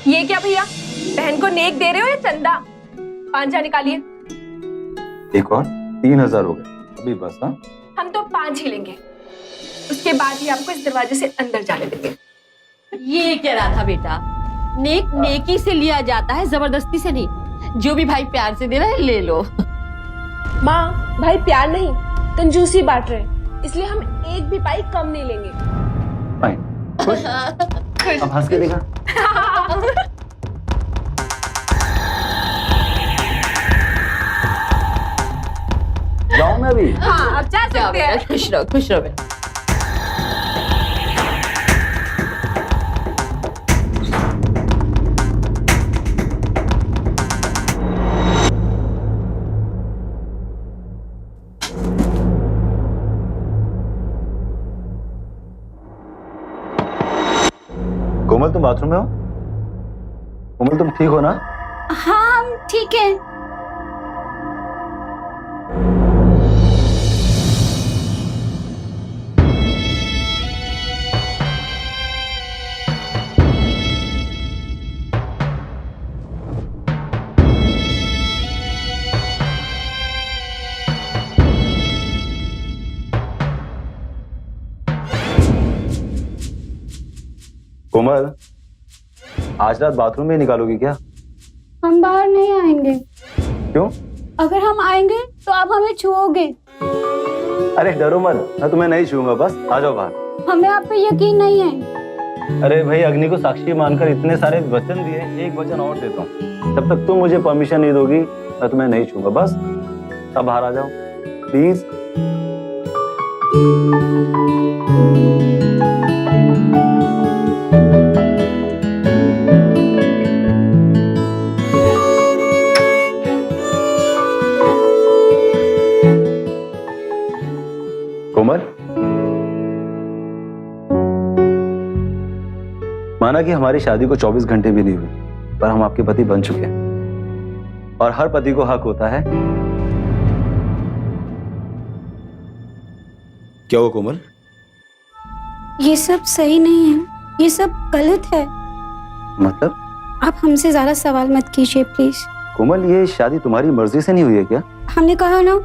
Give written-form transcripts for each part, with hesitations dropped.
ये क्या भैया, बहन को नेक दे रहे हो या चंदा? 5,000 निकालिए। एक और 3,000 हो गए अभी बस। हाँ, हम तो 5 ही लेंगे, उसके बाद ही आपको इस दरवाजे से अंदर जाने देंगे। ये कह रहा था बेटा, नेक नेकी से लिया जाता है, जबरदस्ती से नहीं। जो भी भाई प्यार से दे रहा है ले लो। माँ, भाई प्यार नहीं कंजूसी बांट रहे हैं, इसलिए हम एक भी पाई कम नहीं लेंगे। फाइन, खुश? अब हंस के देखा। जाऊं मैं भी? हाँ, अब जा सकते हैं। खुश रहो, खुश रहो बेटा। कोमल, तुम बाथरूम में हो? कोमल, तुम ठीक हो ना? हाँ हम ठीक है। कोमल, आज रात बाथरूम में निकालोगी क्या? हम बाहर नहीं आएंगे। क्यों? अगर हम आएंगे तो आप हमें छुओगे। अरे डरो मत, मैं तुम्हें नहीं छूंगा, बस आ जाओ बाहर। हमें आप पे यकीन नहीं है। अरे भाई, अग्नि को साक्षी मानकर इतने सारे वचन दिए, एक वचन और देता हूँ। जब तक तुम मुझे परमिशन नहीं दोगी मैं तुम्हें नहीं छूंगा। बस अब बाहर आ जाओ प्लीज। कोमल, माना कि हमारी शादी को 24 घंटे भी नहीं हुए, पर हम आपके पति बन चुके हैं और हर पति को हक होता है। क्या हुआ कोमल? ये सब सही नहीं है, ये सब गलत है। मतलब? आप हमसे ज्यादा सवाल मत कीजिए प्लीज। कोमल, ये शादी तुम्हारी मर्जी से नहीं हुई है क्या? हमने कहा ना,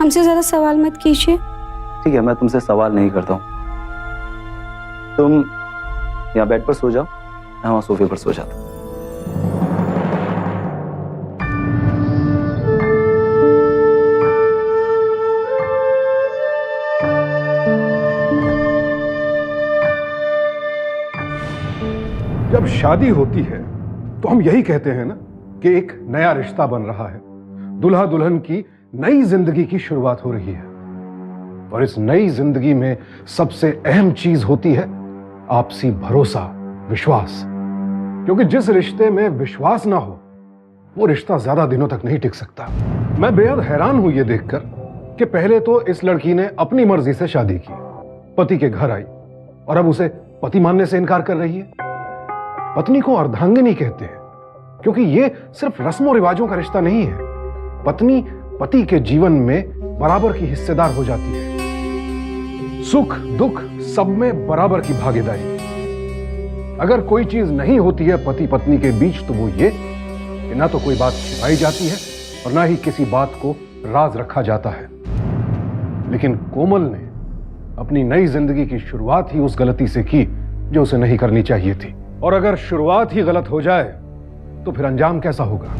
हमसे ज्यादा सवाल मत कीजिए। ठीक है, मैं तुमसे सवाल नहीं करता हूं। तुम यहाँ बेड पर सो जाओ, मैं वहां सोफे पर सो जाता हूं। जब शादी होती है तो हम यही कहते हैं ना कि एक नया रिश्ता बन रहा है, दुल्हा दुल्हन की नई जिंदगी की शुरुआत हो रही है। और इस नई जिंदगी में सबसे अहम चीज होती है आपसी भरोसा, विश्वास। क्योंकि जिस रिश्ते में विश्वास ना हो वो रिश्ता ज्यादा दिनों तक नहीं टिक सकता। मैं बेहद हैरान हूं ये देखकर कि पहले तो इस लड़की ने अपनी मर्जी से शादी की, पति के घर आई और अब उसे पति मानने से इनकार कर रही है। पत्नी को अर्धांगिनी कहते हैं क्योंकि ये सिर्फ रस्मों रिवाजों का रिश्ता नहीं है। पत्नी पति के जीवन में बराबर की हिस्सेदार हो जाती है, सुख दुख सब में बराबर की भागीदारी। अगर कोई चीज नहीं होती है पति पत्नी के बीच तो वो ये कि ना तो कोई बात छिपाई जाती है और ना ही किसी बात को राज रखा जाता है। लेकिन कोमल ने अपनी नई जिंदगी की शुरुआत ही उस गलती से की जो उसे नहीं करनी चाहिए थी। और अगर शुरुआत ही गलत हो जाए तो फिर अंजाम कैसा होगा?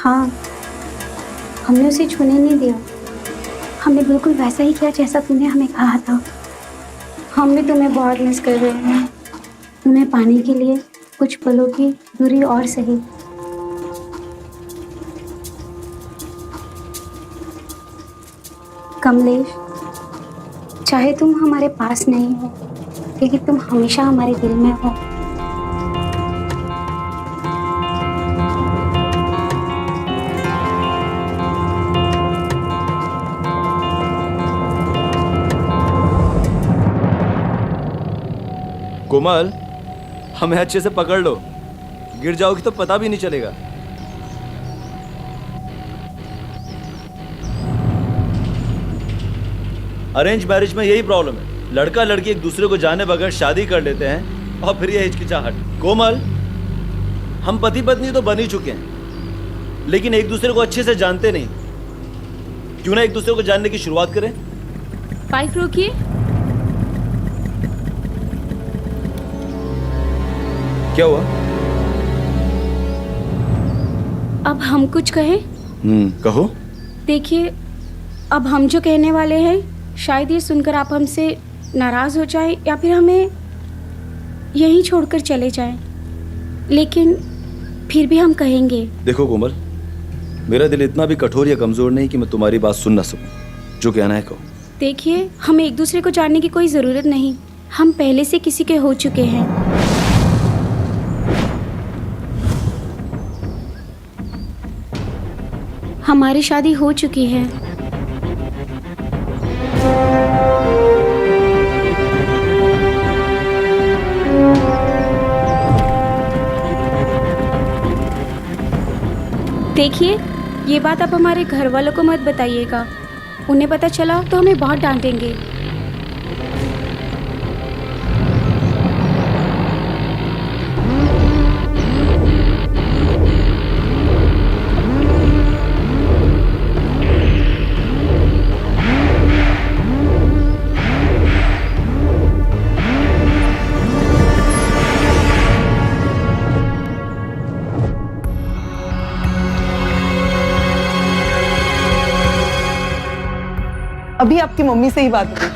हाँ, हमने उसे छूने नहीं दिया। हमने बिल्कुल वैसा ही किया जैसा तूने हमें कहा था। हम भी तुम्हें बहुत मिस कर रहे हैं। तुम्हें पाने के लिए कुछ पलों की दूरी और सही। कमलेश, चाहे तुम हमारे पास नहीं हो लेकिन तुम हमेशा हमारे दिल में हो। कोमल, हमें अच्छे से पकड़ लो, गिर जाओगी तो पता भी नहीं चलेगा। अरेंज मैरिज में यही प्रॉब्लम है, लड़का लड़की एक दूसरे को जाने बगैर शादी कर लेते हैं और फिर ये हिचकिचाहट। कोमल, हम पति पत्नी तो बन ही चुके हैं, लेकिन एक दूसरे को अच्छे से जानते नहीं। क्यों ना एक दूसरे को जानने की शुरुआत करें? बाइक रोकिए। क्या हुआ? अब हम कुछ कहें? कहो। देखिए, अब हम जो कहने वाले हैं शायद ये सुनकर आप हमसे नाराज हो जाए या फिर हमें यहीं छोड़कर चले जाएं। लेकिन फिर भी हम कहेंगे। देखो कोमल, मेरा दिल इतना भी कठोर या कमजोर नहीं कि मैं तुम्हारी बात सुन ना सकूं। जो कहना है कहो। देखिए, हमें एक दूसरे को जानने की कोई ज़रूरत नहीं, हम पहले से किसी के हो चुके हैं। हमारी शादी हो चुकी है। देखिए, ये बात आप हमारे घर वालों को मत बताइएगा, उन्हें पता चला तो हमें बहुत डांटेंगे। अभी आपकी मम्मी से ही बात हुई,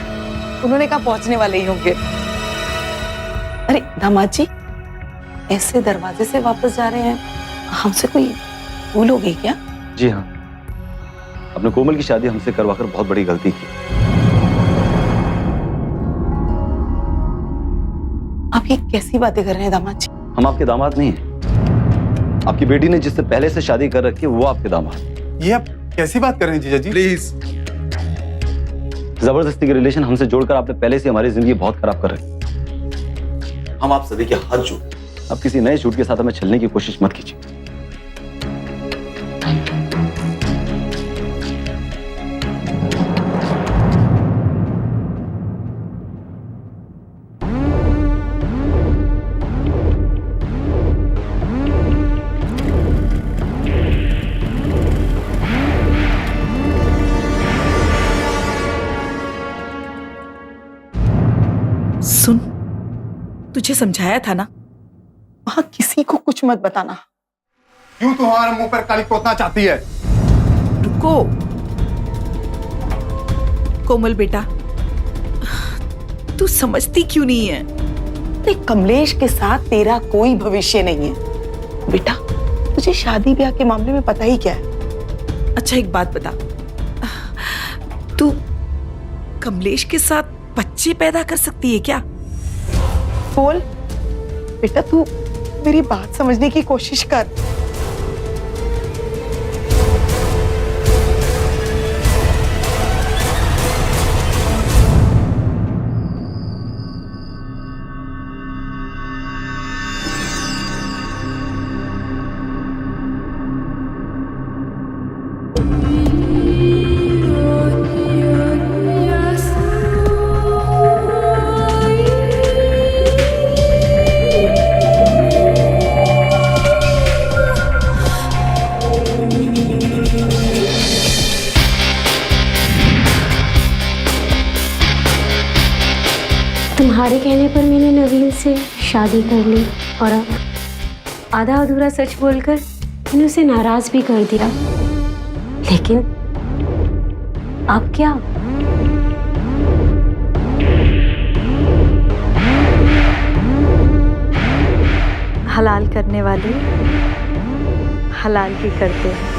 उन्होंने कहा पहुंचने वाले ही होंगे। अरे दामाद जी, ऐसे दरवाजे से वापस जा रहे हैं, हमसे कोई भूल हो गई क्या? जी हाँ, अपने कोमल की शादी हमसे करवाकर बहुत बड़ी गलती की। आप ये कैसी बातें कर रहे हैं दामाद जी? हम आपके दामाद नहीं हैं। आपकी बेटी ने जिससे पहले से शादी कर रखी है वो आपके दामाद। ये आप कैसी बात कर रहे हैं जीजा जी? प्लीज। जबरदस्ती के रिलेशन हमसे जोड़कर आपने पहले से हमारी जिंदगी बहुत खराब कर रखी। हम आप सभी के हाथ जोड़। अब किसी नए झूठ के साथ हमें छलने की कोशिश मत कीजिए। सुन, तुझे समझाया था ना, वहां किसी को कुछ मत बताना। क्यों तू हमारे मुंह पर काली पोतना चाहती है? रुको कोमल बेटा, तू समझती क्यों नहीं है? अरे कमलेश के साथ तेरा कोई भविष्य नहीं है बेटा। तुझे शादी ब्याह के मामले में पता ही क्या है? अच्छा एक बात बता, तू कमलेश के साथ बच्चे पैदा कर सकती है क्या? बोल बेटा, तू मेरी बात समझने की कोशिश कर। तुम्हारे कहने पर मैंने नवीन से शादी कर ली और अब आधा अधूरा सच बोलकर मैंने उसे नाराज भी कर दिया। लेकिन अब क्या? हलाल करने वाले हलाल ही करते हैं,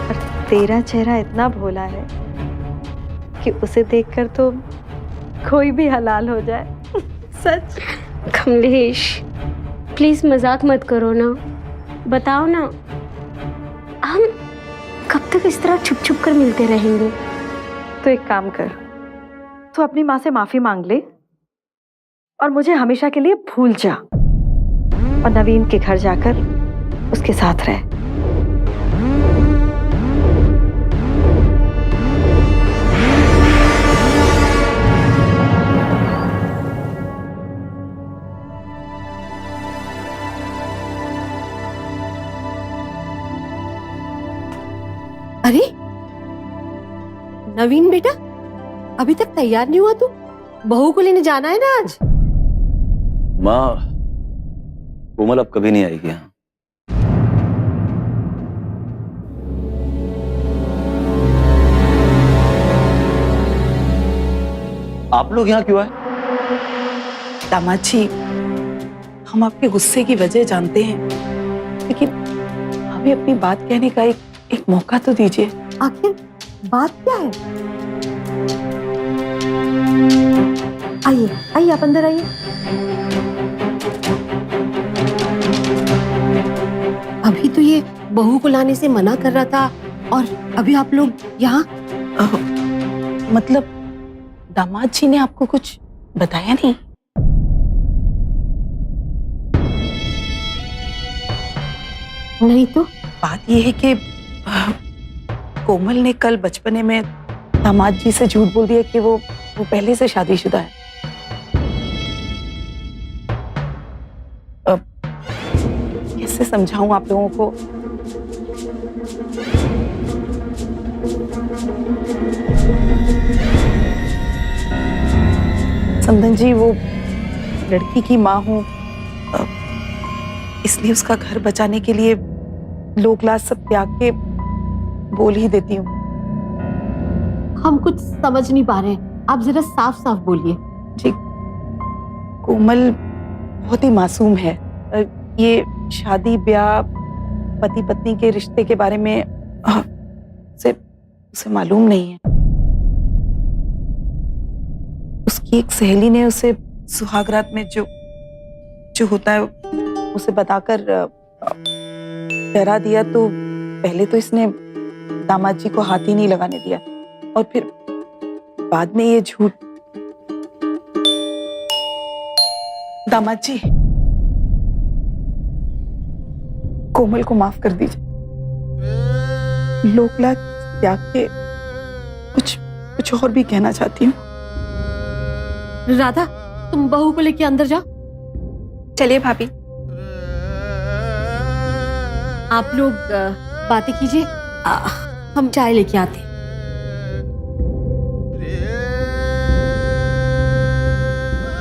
और तेरा चेहरा इतना भोला है कि उसे देखकर तो कोई भी हलाल हो जाए। सच। कमलेश, प्लीज मजाक मत करो ना, बताओ ना, हम कब तक इस तरह छुप छुप कर मिलते रहेंगे? तो एक काम कर, तू अपनी माँ से माफी मांग ले और मुझे हमेशा के लिए भूल जा और नवीन के घर जाकर उसके साथ रह। अरे नवीन बेटा, अभी तक तैयार नहीं हुआ तू? बहू को लेने जाना है ना आज। माँ, कोमल अब कभी नहीं आएगी यहाँ। आप लोग यहाँ क्यों आए? दामाद जी, हम आपके गुस्से की वजह जानते हैं, लेकिन हमें अपनी बात कहने का एक मौका तो दीजिए। आखिर बात क्या है? आइए आइए, आप अंदर आइए। अभी तो ये बहू को लाने से मना कर रहा था और अभी आप लोग यहाँ। मतलब दामाद जी ने आपको कुछ बताया नहीं? नहीं तो बात यह है कि कोमल ने कल बचपने में दामाद जी से झूठ बोल दिया कि वो पहले से शादीशुदा है। कैसे समझाऊं आप लोगों को? समधन जी, वो लड़की की माँ हूं, इसलिए उसका घर बचाने के लिए लोक लाज सब त्याग के बोल ही देती हूँ। हम कुछ समझ नहीं पा रहे हैं, आप जरा साफ साफ बोलिए। जी, कोमल बहुत ही मासूम है। ये शादी ब्याह पति पत्नी के रिश्ते के बारे में उसे मालूम नहीं है। उसकी एक सहेली ने उसे सुहागरात में जो होता है उसे बताकर डरा दिया, तो पहले तो इसने दामाद जी को हाथ ही नहीं लगाने दिया और फिर बाद में ये झूठ। दामाद जी, कोमल को माफ कर दीजिए। लोकलाज त्याग के कुछ और भी कहना चाहती हूँ। राधा, तुम बहू को लेके अंदर जाओ। चलिए भाभी। आप लोग बातें कीजिए, हम चाय लेके आते हैं।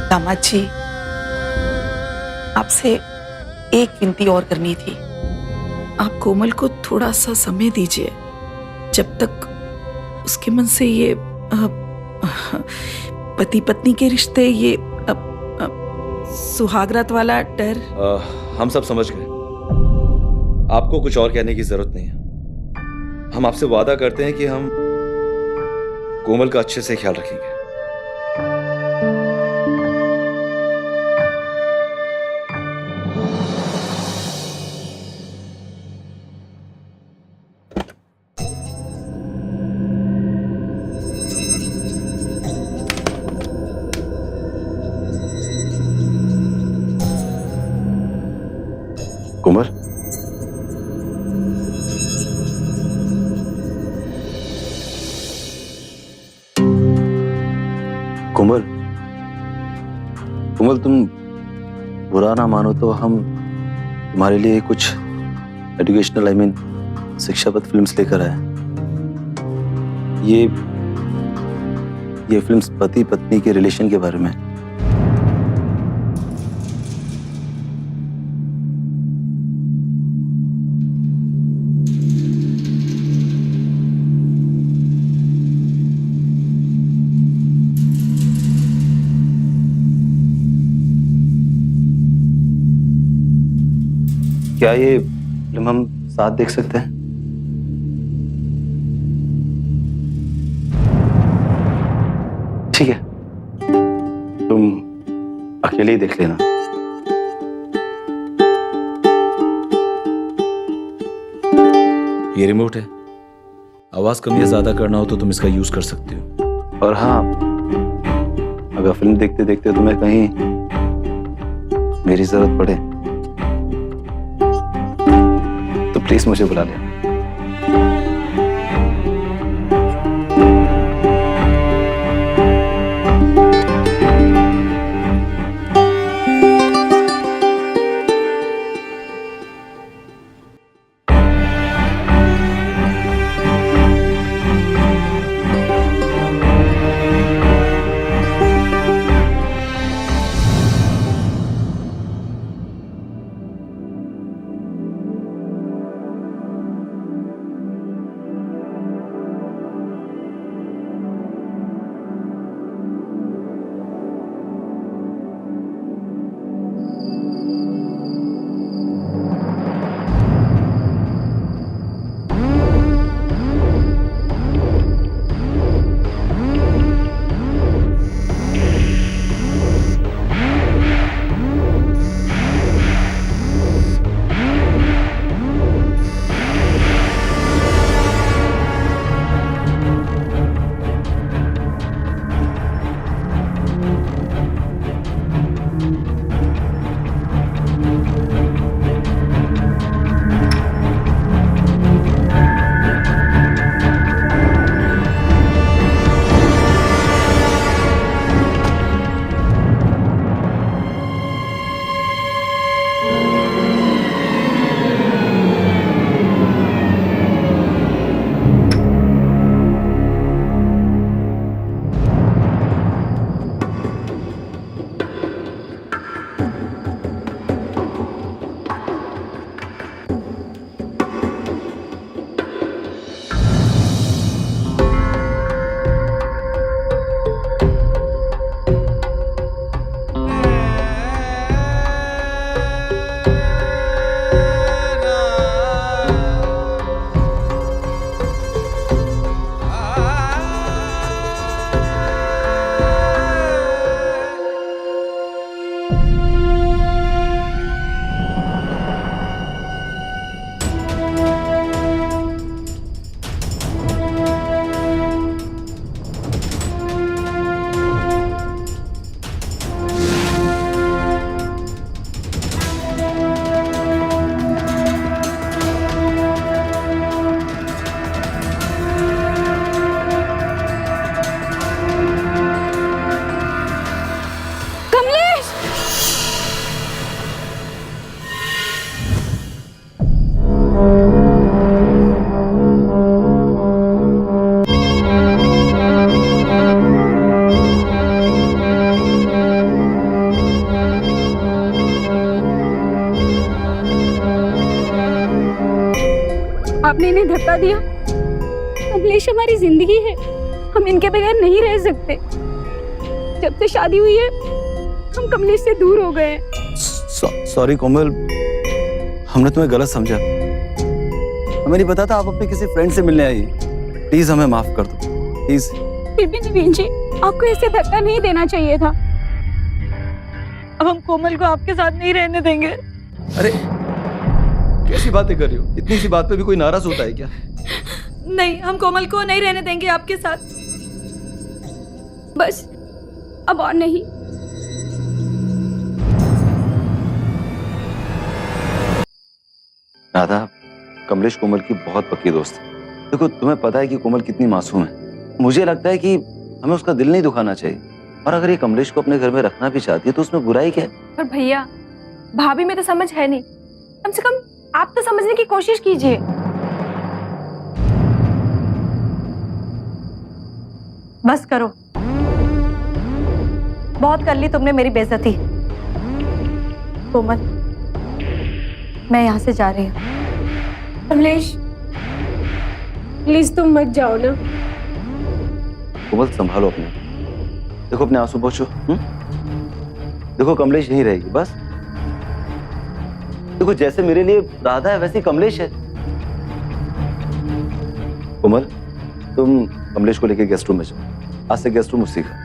दामाद जी, आपसे एक विनती और करनी थी। आप कोमल को थोड़ा सा समय दीजिए, जब तक उसके मन से ये पति पत्नी के रिश्ते, ये सुहागरात वाला डर। हम सब समझ गए, आपको कुछ और कहने की जरूरत नहीं है। हम आपसे वादा करते हैं कि हम कोमल का अच्छे से ख्याल रखेंगे। कोमल, कोमल, कोमल, तुम बुरा ना मानो तो हम तुम्हारे लिए कुछ एजुकेशनल शिक्षापद फिल्म्स लेकर आए। ये फिल्म्स पति पत्नी के रिलेशन के बारे में। क्या ये फिल्म हम साथ देख सकते हैं? ठीक है, तुम अकेले ही देख लेना। ये रिमोट है, आवाज कम या ज्यादा करना हो तो तुम इसका यूज कर सकते हो। और हाँ, अगर फिल्म देखते देखते तुम्हें कहीं मेरी जरूरत पड़े तो प्लीज मुझे बुला लेना। आपने इन्हें धक्का दिया। कमलेश हमारी जिंदगी है, हम इनके बगैर नहीं रह सकते। जब से शादी हुई है हम कमलेश से दूर हो गए हैं। सॉरी कोमल, हमने तुम्हें गलत समझा। हमें नहीं पता था आप अपने किसी फ्रेंड से मिलने आई। प्लीज हमें माफ कर दो, प्लीज। फिर भी नवीन जी, आपको ऐसे धक्का नहीं देना चाहिए था। अब हम कोमल को आपके साथ नहीं रहने देंगे। अरे कैसी बातें कर रही हो? इतनी सी बात पे भी कोई नाराज होता है क्या? नहीं, हम कोमल को नहीं रहने देंगे आपके साथ। बस अब और नहीं। राधा, कमलेश कोमल की बहुत पक्की दोस्त है। देखो तुम्हें पता है कि कोमल कितनी मासूम है। मुझे लगता है कि हमें उसका दिल नहीं दुखाना चाहिए। और अगर ये कमलेश को अपने घर में रखना भी चाहती है तो उसमें बुराई क्या है? पर भैया, भाभी में तो समझ है नहीं। कम से कम आप तो समझने की कोशिश कीजिए। बस करो, बहुत कर ली तुमने मेरी बेइज्जती। कोमल, मैं यहाँ से जा रही हूँ। कमलेश, प्लीज तुम मत जाओ ना। कोमल संभालो अपने, देखो अपने आंसू पोंछो। देखो कमलेश यहीं रहेगी बस। देखो जैसे मेरे लिए राधा है वैसे कमलेश है। कोमल, तुम कमलेश को लेके गेस्ट रूम में जाओ। आज से गेस्ट रूम उसी का।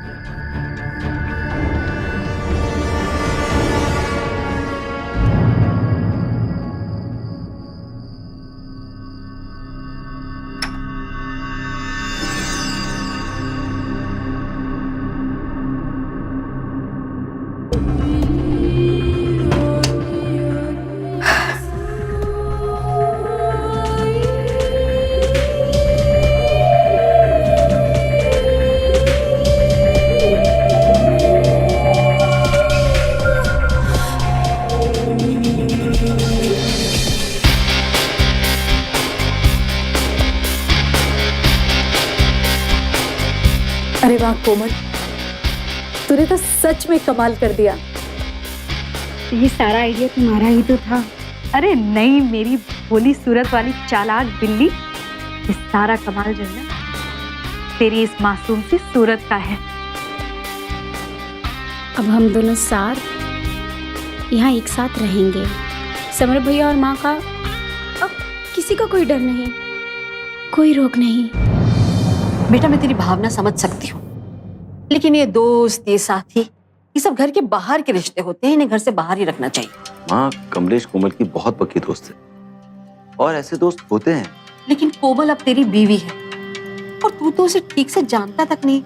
अरे वाह कोमल, तूने तो सच में कमाल कर दिया। ये सारा आइडिया तुम्हारा ही तो था। अरे नहीं मेरी भोली सूरत वाली चालाक बिल्ली, ये सारा कमाल जो है ना तेरी इस मासूम सी सूरत का है। अब हम दोनों साथ यहाँ एक साथ रहेंगे। समर भैया और माँ का अब किसी का कोई डर नहीं, कोई रोक नहीं। बेटा मैं तेरी भावना समझ सकती हूँ, लेकिन ये दोस्त, ये साथी, ये सब घर के बाहर के रिश्ते होते हैं, इन्हें घर से बाहर ही रखना चाहिए। माँ, कमलेश कोमल की बहुत पक्की दोस्त है और ऐसे दोस्त होते हैं। लेकिन कोमल अब तेरी बीवी है और तू तो उसे ठीक से जानता तक नहीं,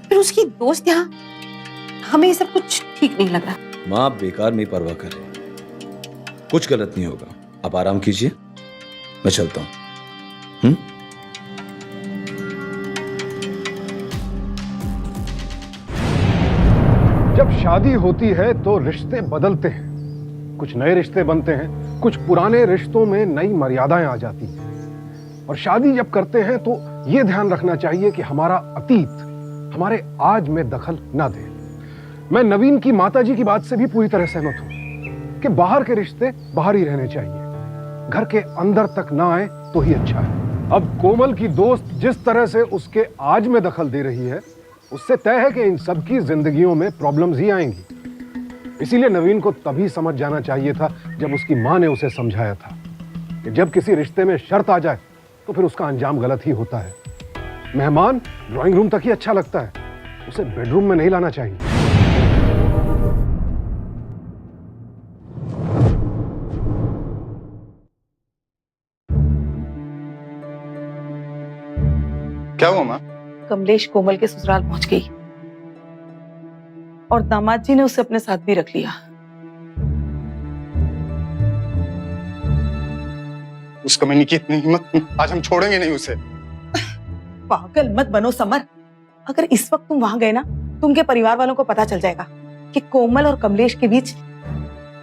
फिर उसकी दोस्त यहाँ, हमें ये सब कुछ ठीक नहीं लग रहा। माँ आप बेकार में ही परवाह कर रहे हैं, कुछ गलत नहीं होगा, आप आराम कीजिए, मैं चलता हूँ। जब शादी होती है तो रिश्ते बदलते हैं, कुछ नए रिश्ते बनते हैं, कुछ पुराने रिश्तों में नई मर्यादाएं आ जाती हैं। और शादी जब करते हैं तो यह ध्यान रखना चाहिए कि हमारा अतीत हमारे आज में दखल ना दे। मैं नवीन की माताजी की बात से भी पूरी तरह सहमत हूं कि बाहर के रिश्ते बाहर ही रहने चाहिए, घर के अंदर तक ना आए तो ही अच्छा है। अब कोमल की दोस्त जिस तरह से उसके आज में दखल दे रही है, उससे तय है कि इन सबकी जिंदगियों में प्रॉब्लम्स ही आएंगी। इसीलिए नवीन को तभी समझ जाना चाहिए था जब उसकी मां ने उसे समझाया था कि जब किसी रिश्ते में शर्त आ जाए तो फिर उसका अंजाम गलत ही होता है। मेहमान ड्राइंग रूम तक ही अच्छा लगता है, उसे बेडरूम में नहीं लाना चाहिए। क्या हुआ माँ? कमलेश कोमल के ससुराल पहुंच गई और दामाद जी ने उसे अपने साथ भी रख लिया। उस कमीनी की इतनी हिम्मत, आज हम छोड़ेंगे नहीं उसे। पागल मत बनो समर, अगर इस वक्त तुम वहां गए ना तो उनके परिवार वालों को पता चल जाएगा कि कोमल और कमलेश के बीच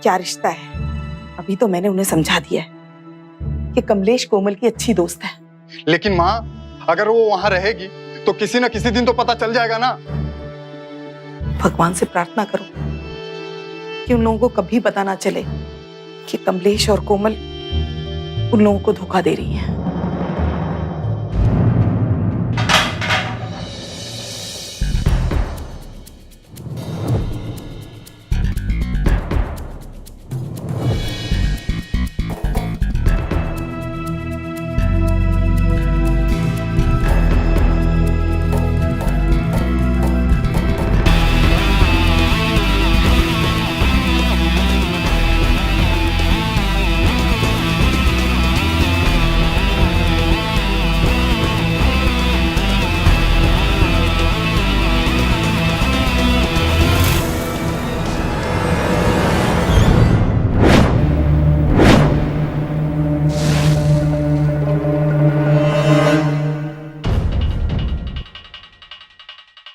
क्या रिश्ता है। अभी तो मैंने उन्हें समझा दिया है कि कमलेश कोमल की अच्छी दोस्त है। लेकिन माँ, अगर वो वहां रहेगी तो किसी न किसी दिन तो पता चल जाएगा ना। भगवान से प्रार्थना करो कि उन लोगों को कभी पता ना चले कि कमलेश और कोमल उन लोगों को धोखा दे रही हैं।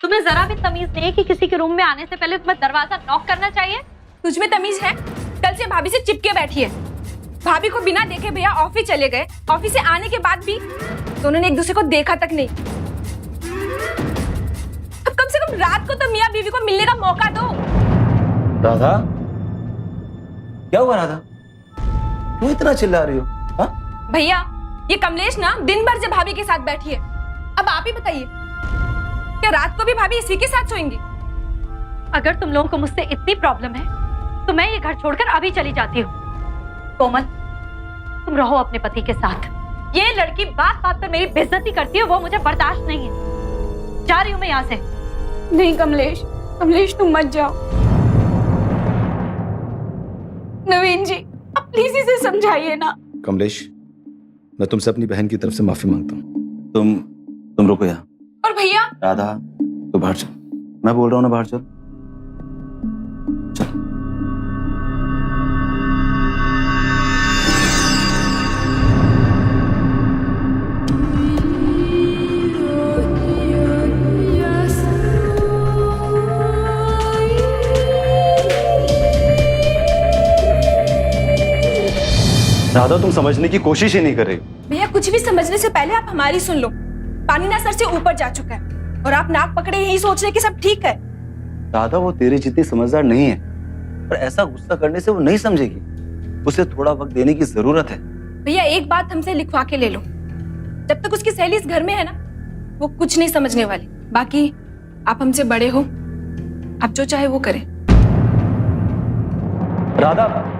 तुम्हें जरा भी तमीज नहीं कि किसी के रूम में आने से पहले तुम्हें दरवाजा नॉक करना चाहिए? तुझ में तमीज है? कल से भाभी से चिपके बैठी है। भाभी को बिना देखे भैया ऑफिस चले गए, ऑफिस से आने के बाद भी दोनों ने एक दूसरे को देखा तक नहीं। अब कम से कम रात को तो मियां बीवी को मिलने का मौका दो। राधा, क्या हुआ राधा? क्यों इतना चिल्ला रही हो? हाँ? भैया, ये कमलेश ना दिन भर से भाभी के साथ बैठी है। अब आप ही बताइए, क्या रात को भी भाभी इसी के साथ सोएंगी? अगर तुम लोगों को मुझसे इतनी प्रॉब्लम है तो मैं ये घर छोड़कर अभी चली जाती हूँ। कोमल, तुम रहो अपने पति के साथ। ये लड़की बात बात पर मेरी बेइज्जती करती है, वो मुझे बर्दाश्त नहीं है। जा रही हूँ मैं यहाँ से। नहीं कमलेश, कमलेश तुम मत जाओ। नवीन जी, आप प्लीज इसे समझाइए ना। कमलेश, मैं तुमसे अपनी बहन की तरफ से माफी मांगता हूँ। तुम रुको यहाँ। और भैया, राधा, तो बाहर चल, मैं बोल रहा हूँ ना, बाहर चल। चल। राधा, तुम समझने की कोशिश ही नहीं कर रही। भैया कुछ भी समझने से पहले आप हमारी सुन लो। पानी ना सर से ऊपर जा चुका है। और आप नाक पकड़े यही सोच रहे कि सब ठीक है। राधा वो तेरी जितनी समझदार नहीं है, पर ऐसा गुस्सा करने से वो नहीं समझेगी। उसे थोड़ा वक्त देने की जरूरत है। भैया एक बात हमसे लिखवा के ले लो, जब तक उसकी सहेली इस घर में है ना, वो कुछ नहीं समझने वाली। बाकी आप हमसे बड़े हो, आप जो चाहे वो करें। राधा,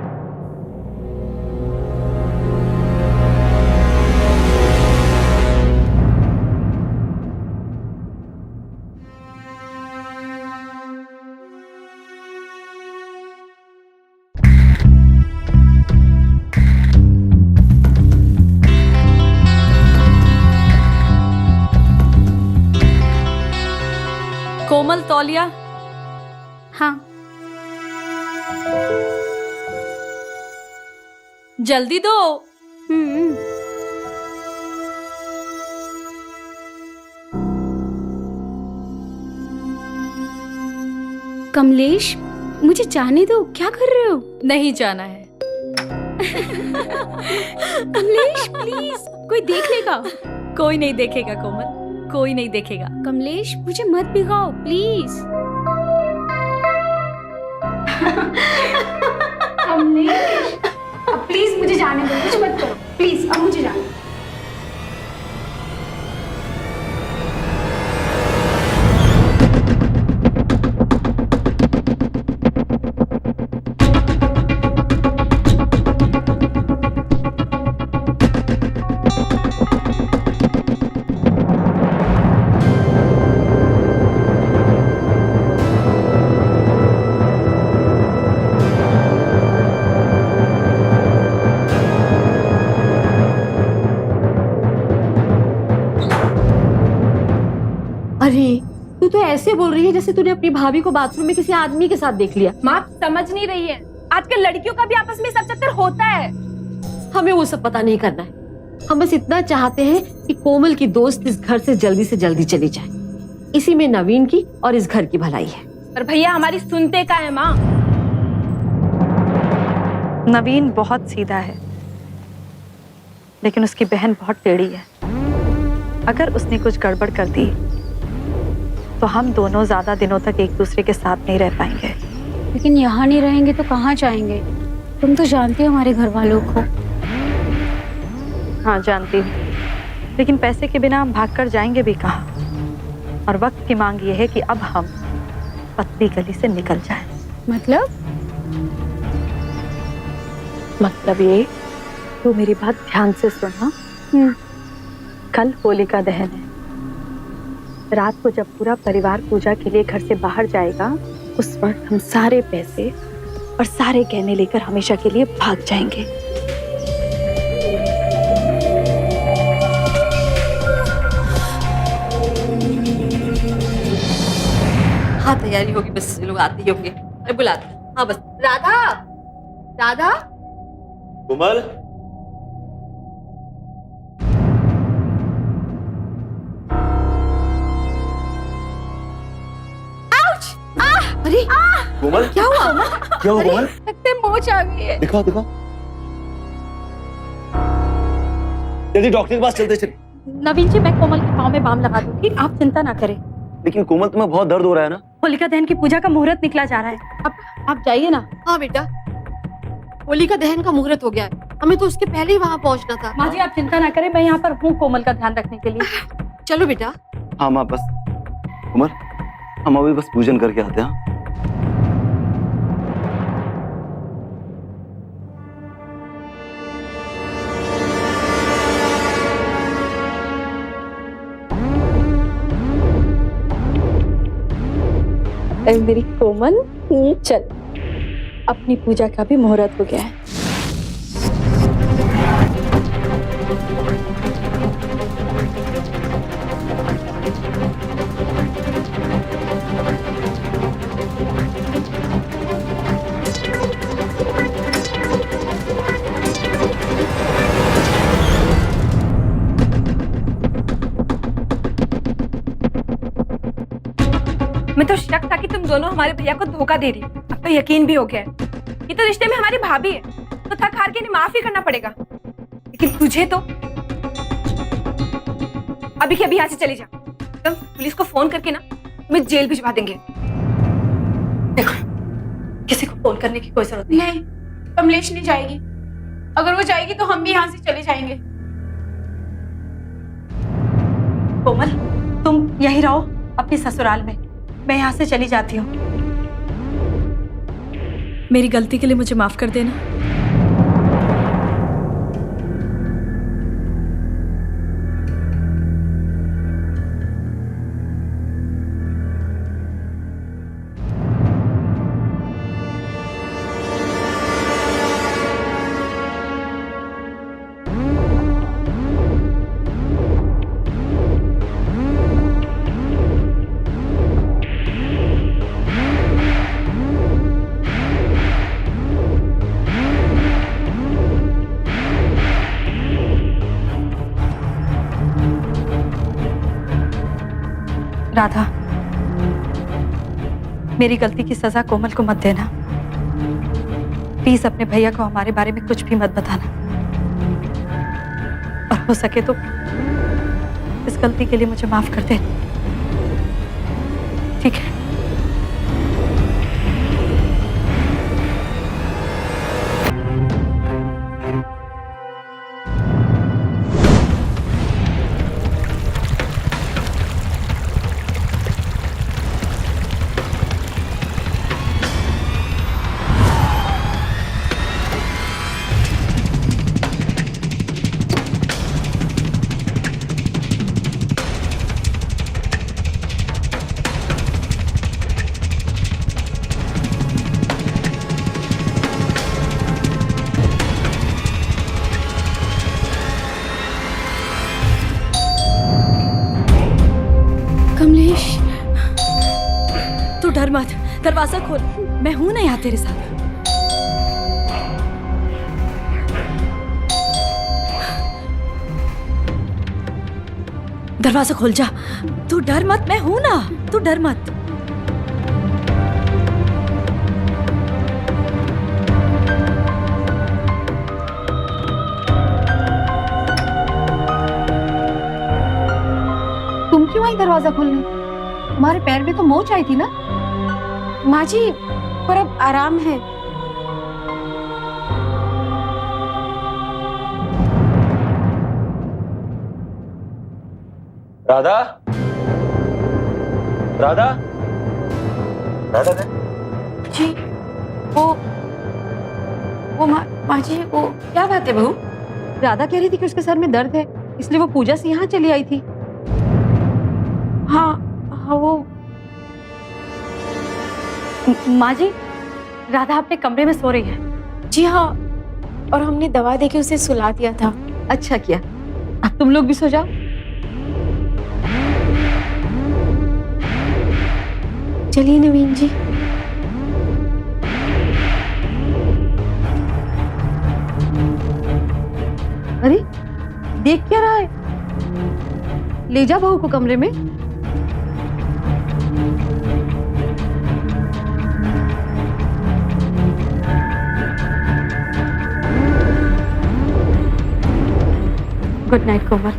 कोमल, तौलिया। हाँ। जल्दी दो। कमलेश, मुझे जाने दो, क्या कर रहे हो? नहीं जाना है। कमलेश प्लीज, कोई देख लेगा। कोई नहीं देखेगा कोमल, कोई नहीं देखेगा। कमलेश मुझे मत भिगाओ प्लीज। कमलेश अब प्लीज मुझे जाने दो, कुछ मत करो प्लीज, अब मुझे जाने दो। अरे तू तो ऐसे बोल रही है जैसे तूने अपनी भाभी को बाथरूम में किसी आदमी के साथ देख लिया। माँ समझ नहीं रही है, आजकल लड़कियों का भी आपस में सब चक्कर होता है। हमें वो सब पता नहीं करना है। हम बस इतना चाहते हैं कि कोमल की दोस्त इस घर से जल्दी चली जाए। इसी में नवीन की और इस घर की भलाई है। पर भैया हमारी सुनते का है माँ। नवीन बहुत सीधा है, लेकिन उसकी बहन बहुत टेढ़ी है। अगर उसने कुछ गड़बड़ कर दी तो हम दोनों ज्यादा दिनों तक एक दूसरे के साथ नहीं रह पाएंगे। लेकिन यहाँ नहीं रहेंगे तो कहाँ जाएंगे? तुम तो जानते हो हमारे घर वालों को। हाँ जानती हूँ, लेकिन पैसे के बिना हम भागकर जाएंगे भी कहाँ। और वक्त की मांग ये है कि अब हम पतली गली से निकल जाएं। मतलब ये, तू मेरी बात ध्यान से सुनना। कल होलिका दहन है। रात को जब पूरा परिवार पूजा के लिए घर से बाहर जाएगा, उस वक्त हम सारे पैसे और सारे गहने लेकर हमेशा के लिए भाग जाएंगे। हाँ तैयारी होगी, बस लोग आते ही होंगे। अरे बुलाते। हाँ बस। राधा, राधा। कोमल, अरे कोमल क्या हुआ? क्या हुआ कोमल? लगते मोच आ गई है। दिखाओ दिखाओ, जल्दी डॉक्टर के पास चलते चल। नवीन जी, मैं कोमल के पाँव में बाम लगा दूंगी, आप चिंता ना करें। लेकिन कोमल तुम्हें बहुत दर्द हो रहा है ना? होलिका दहन की पूजा का मुहूर्त निकला जा रहा है, अब आप जाइए ना। हाँ बेटा, होलिका दहन का मुहूर्त हो गया है, हमें तो उसके पहले ही वहाँ पहुँचना था। माँ जी आप चिंता ना करें, मैं यहाँ पर हूँ कोमल का ध्यान रखने के लिए। चलो बेटा। हाँ माँ, बस कोमल हम अभी बस पूजन करके आते हैं। अरे मेरी कोमल, चल, अपनी पूजा का भी मुहूर्त हो गया है। मैं तो शक था कि तुम दोनों हमारे भैया को धोखा दे रही, अब तो यकीन भी हो गया है। ये तो रिश्ते में हमारी भाभी है, तो थक हार के इन्हें माफ ही करना पड़ेगा। लेकिन तुझे तो अभी के अभी यहाँ से चली जा, एकदम पुलिस को फोन करके ना तुम्हें जेल भिजवा देंगे। देखो, किसी को फोन करने की कोई जरूरत नहीं। नहीं, कमलेश नहीं जाएगी। अगर वो जाएगी तो हम भी यहाँ से चले जाएंगे। कोमल, तुम यहीं रहो अपने ससुराल में, मैं यहाँ से चली जाती हूँ। मेरी गलती के लिए मुझे माफ कर देना। राधा, मेरी गलती की सजा कोमल को मत देना। प्लीज अपने भैया को हमारे बारे में कुछ भी मत बताना, और हो सके तो इस गलती के लिए मुझे माफ कर दे, ठीक है? कमलेश, तू डर मत, दरवाजा खोल, मैं हूं ना यहाँ तेरे साथ। दरवाजा खोल जा, तू डर मत, मैं हूं ना, तू डर मत। तुम क्यों आई दरवाजा खोलने? तुम्हारे पैर में तो मोच आई थी ना। माँ जी, पर अब आराम है। राधा, राधा, राधा ने? जी, वो माँ जी, वो क्या बात है बहू? राधा कह रही थी कि उसके सर में दर्द है, इसलिए वो पूजा से यहाँ चली आई थी। हाँ हाँ, वो माँ जी, राधा अपने कमरे में सो रही है। जी हाँ, और हमने दवा देके उसे सुला दिया था। अच्छा किया। अब तुम लोग भी सो जाओ। चलिए नवीन जी। अरे देख क्या रहा है? ले जा बहू को कमरे में। गुड नाइट कोमल।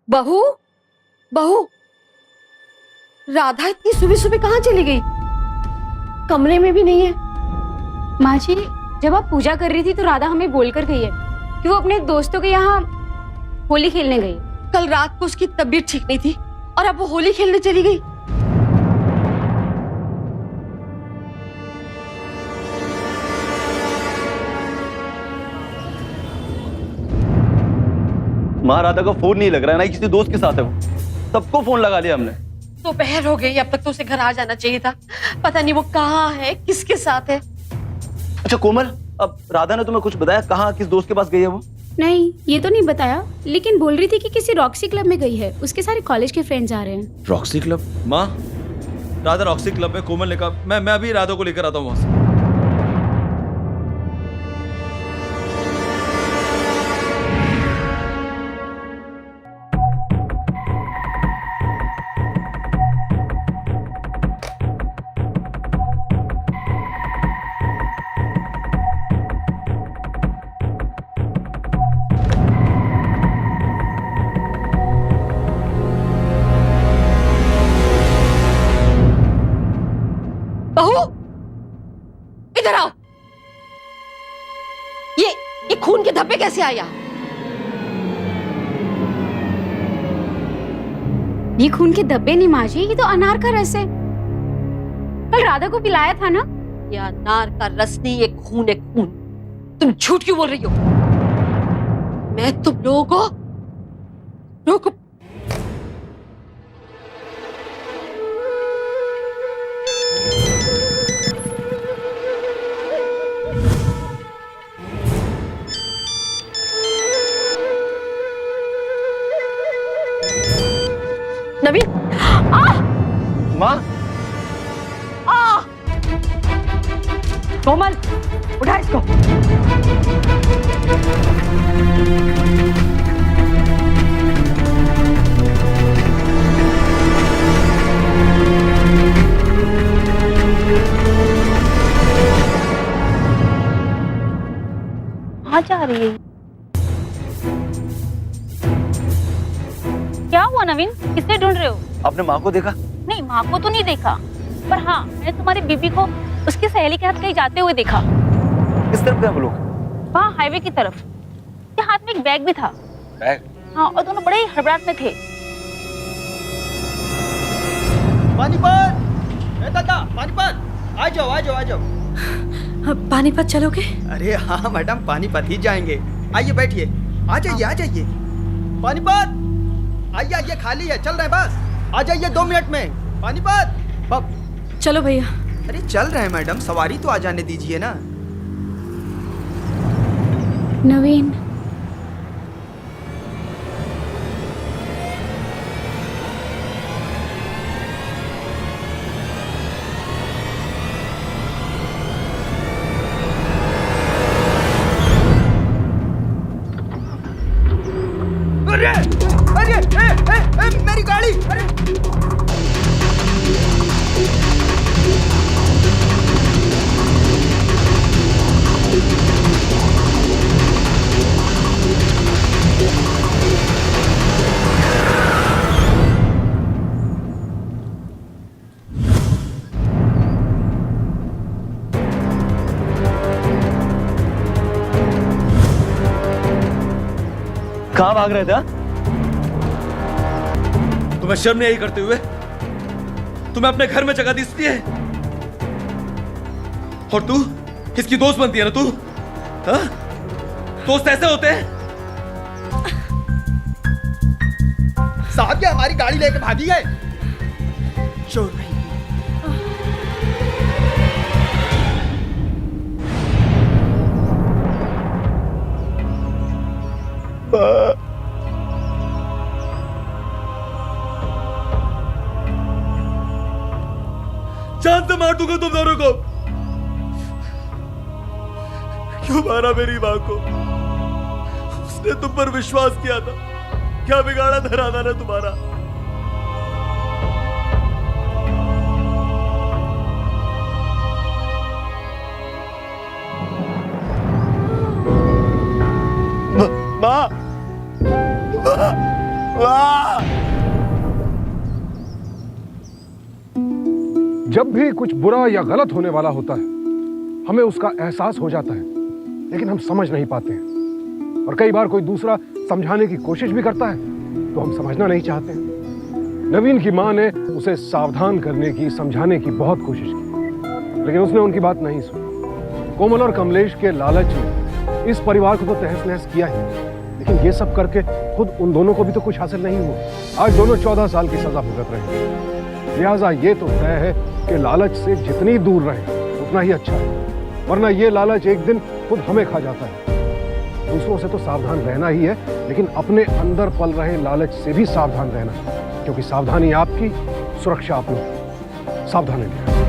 बहू, बहू, राधा इतनी सुबह सुबह कहाँ चली गई? कमरे में भी नहीं है। माँ जी, जब आप पूजा कर रही थी तो राधा हमें बोलकर गई है कि वो अपने दोस्तों के यहाँ होली खेलने गई। कल रात को उसकी तबीयत ठीक नहीं थी और अब वो होली खेलने चली गई। माँ, राधा का फोन नहीं लग रहा है, ना किसी दोस्त के साथ है वो। सबको फोन लगा लिया हमने। दोपहर हो गई, अब तक तो उसे घर आ जाना चाहिए था। पता नहीं वो कहाँ है, किसके साथ है। अच्छा कोमल, अब राधा ने तुम्हें कुछ बताया कहाँ, किस दोस्त के पास गई है वो? नहीं, ये तो नहीं बताया, लेकिन बोल रही थी कि किसी रॉक्सी क्लब में गई है। उसके सारे कॉलेज के फ्रेंड्स आ रहे हैं। Roxy club? माँ, राधा रॉक्सी क्लब में, कोमल ने कहा मैं अभी राधा को लेकर आता हूँ वहां से। इधर आओ। ये खून के धब्बे कैसे आया? ये खून के धब्बे नहीं माँ जी, ये तो अनार का रस है। कल राधा को पिलाया था ना। ये अनार का रस नहीं, ये खून है खून। तुम झूठ क्यों बोल रही हो? मैं तुम लोगों को नवीन, माँ, कोमल, उठा इसको। कहाँ जा रही है? क्या हुआ नवीन, किसे ढूंढ रहे हो? आपने माँ को देखा? नहीं, माँ को तो नहीं देखा, पर हाँ मैंने तुम्हारी बीबी को उसकी सहेली के हाथ कहीं जाते हुए देखा। किस तरफ गए हम लोग? वहाँ हाईवे की तरफ। उसके हाथ में एक बैग भी था। बैग? हाँ, और दोनों बड़े ही हड़बड़ाहट में थे। पानीपत, दादा पानीपत, आ जाओ आ जाओ आ जाओ। पानीपत चलोगे? अरे हाँ मैडम, पानीपत ही जाएंगे। आइए बैठिए, आ जाइए आ जाइए। पानीपत, आइए आइए, खाली है, चल रहे हैं बस, आ जाइए 2 मिनट में। पानीपत चलो भैया। अरे चल रहे हैं मैडम, सवारी तो आ जाने दीजिए ना। नवीन, अरे अरे मेरी गाड़ी, अरे कहाँ भाग रहे थे? तुम्हें शर्म नहीं आई करते हुए? तुम्हें अपने घर में जगह दिसती है? और तू किसकी दोस्त बनती है ना तू? हाँ? दोस्त ऐसे होते हैं? साहब क्या हमारी गाड़ी लेके भागी गए? चोर नहीं। जान से मार दूंगा तुम दोनों को। क्यों मारा मेरी मां को? उसने तुम पर विश्वास किया था। क्या बिगाड़ा था राधा ने तुम्हारा? मां, जब भी कुछ बुरा या गलत होने वाला होता है हमें उसका एहसास हो जाता है, लेकिन हम समझ नहीं पाते हैं। और कई बार कोई दूसरा समझाने की कोशिश भी करता है तो हम समझना नहीं चाहते हैं। नवीन की मां ने उसे सावधान करने की, समझाने की बहुत कोशिश की, लेकिन उसने उनकी बात नहीं सुनी। कोमल और कमलेश के लालच ने इस परिवार को तो तहस नहस किया ही, लेकिन ये सब करके खुद उन दोनों को भी तो कुछ हासिल नहीं हुआ। आज दोनों 14 साल की सजा भुगत रहे हैं। लिहाजा ये तो तय है कि लालच से जितनी दूर रहे उतना ही अच्छा है, वरना ये लालच एक दिन खुद हमें खा जाता है। दूसरों से तो सावधान रहना ही है, लेकिन अपने अंदर पल रहे लालच से भी सावधान रहना, क्योंकि सावधानी आपकी, सुरक्षा अपनी। सावधान रहिए।